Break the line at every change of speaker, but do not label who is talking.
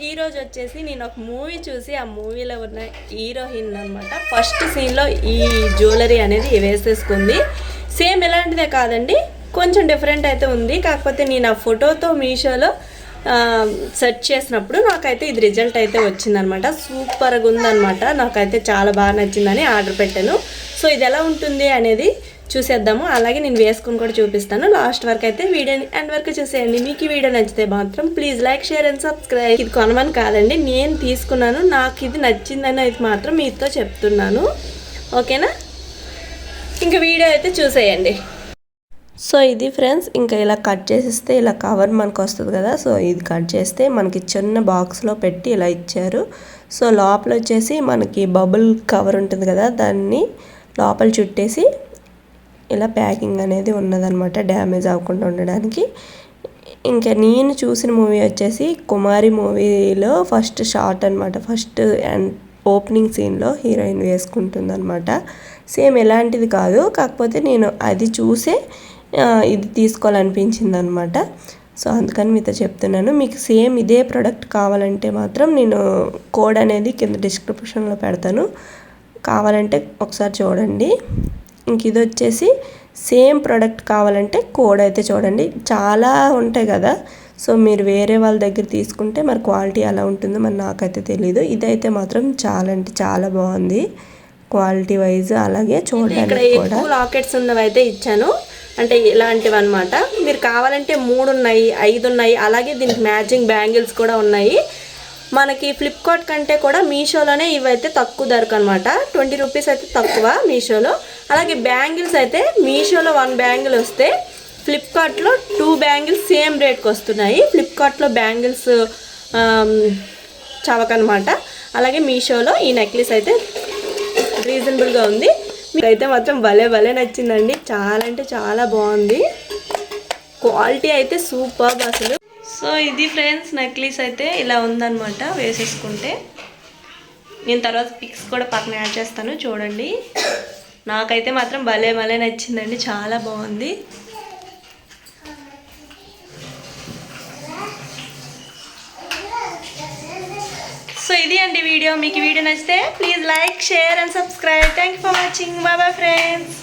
ఈరోజు వచ్చేసి నేను ఒక మూవీ చూసి ఆ మూవీలో ఉన్న హీరోయిన్ అనమాట ఫస్ట్ సీన్లో ఈ జ్యువెలరీ అనేది వేసేసుకుంది. సేమ్ ఎలాంటిదే కాదండి, కొంచెం డిఫరెంట్ అయితే ఉంది. కాకపోతే నేను ఆ ఫోటోతో మీషోలో సెర్చ్ చేసినప్పుడు నాకైతే ఇది రిజల్ట్ అయితే వచ్చిందనమాట. సూపర్గా ఉందనమాట. నాకైతే చాలా బాగా నచ్చిందని ఆర్డర్ పెట్టాను. సో ఇది ఎలా ఉంటుంది అనేది చూసేద్దాము. అలాగే నేను వేసుకుని కూడా చూపిస్తాను. లాస్ట్ వరకు అయితే వీడియోని ఎండ్ వరకు చూసేయండి. మీకు ఈ వీడియో నచ్చితే మాత్రం please like, share and subscribe. ఇది కొనమని కాదండి, నేను తీసుకున్నాను, నాకు ఇది నచ్చిందని అయితే మాత్రం మీతో చెప్తున్నాను. ఓకేనా, ఇంకా వీడియో అయితే చూసేయండి. సో ఇది ఫ్రెండ్స్, ఇంకా ఇలా కట్ చేసిస్తే ఇలా కవర్ మనకు వస్తుంది కదా. సో ఇది కట్ చేస్తే మనకి చిన్న బాక్స్లో పెట్టి ఇలా ఇచ్చారు. సో లోపల వచ్చేసి మనకి బబుల్ కవర్ ఉంటుంది కదా, దాన్ని లోపల చుట్టేసి ఇలా ప్యాకింగ్ అనేది ఉన్నదనమాట, డ్యామేజ్ అవ్వకుండా ఉండడానికి. ఇంకా నేను చూసిన మూవీ వచ్చేసి కుమారి మూవీలో ఫస్ట్ షాట్ అనమాట. ఫస్ట్ అండ్ ఓపెనింగ్ సీన్లో హీరోయిన్ వేసుకుంటుంది అనమాట. సేమ్ ఎలాంటిది కాదు, కాకపోతే నేను అది చూసే ఇది తీసుకోవాలనిపించింది అనమాట. సో అందుకని మీతో చెప్తున్నాను. మీకు సేమ్ ఇదే ప్రోడక్ట్ కావాలంటే మాత్రం నేను కోడ్ అనేది కింద డిస్క్రిప్షన్లో పెడతాను, కావాలంటే ఒకసారి చూడండి. ఇంక ఇది వచ్చేసి సేమ్ ప్రోడక్ట్ కావాలంటే కోడ్ అయితే చూడండి. చాలా ఉంటాయి కదా, సో మీరు వేరే వాళ్ళ దగ్గర తీసుకుంటే మరి క్వాలిటీ ఎలా ఉంటుందో మరి నాకైతే తెలీదు. ఇదైతే మాత్రం చాలా అంటే చాలా బాగుంది క్వాలిటీ వైజ్. అలాగే చూడడానికి కూడా లాకెట్స్ ఉన్నవి అయితే ఇచ్చాను, అంటే ఇలాంటివి అనమాట. మీరు కావాలంటే 3 ఉన్నాయి, 5 ఉన్నాయి. అలాగే దీనికి మ్యాచింగ్ బ్యాంగిల్స్ కూడా ఉన్నాయి. మనకి ఫ్లిప్కార్ట్ కంటే కూడా మీషోలోనే ఇవైతే తక్కువ ధరకు అనమాట. 20 రూపీస్ అయితే తక్కువ మీషోలో. అలాగే బ్యాంగిల్స్ అయితే మీషోలో 1 బ్యాంగిల్ వస్తే ఫ్లిప్కార్ట్లో 2 బ్యాంగిల్స్ సేమ్ రేట్కి వస్తున్నాయి. ఫ్లిప్కార్ట్లో బ్యాంగిల్స్ చవకనమాట. అలాగే మీషోలో ఈ నెక్లెస్ అయితే రీజనబుల్గా ఉంది. మీకైతే మాత్రం భలే భలే నచ్చిందండి. చాలా అంటే చాలా బాగుంది, క్వాలిటీ అయితే సూపర్ అసలు. సో ఇది ఫ్రెండ్స్, నెక్లెస్ అయితే ఇలా ఉందన్నమాట వేసేసుకుంటే. నేను తర్వాత పిక్స్ కూడా పక్కన యాడ్ చేస్తాను, చూడండి. నాకైతే మాత్రం భలే భలే నచ్చిందండి, చాలా బాగుంది. సో ఇది అండి వీడియో. మీకు వీడియో నచ్చితే please like, share and subscribe. Thank you for watching. Bye bye friends.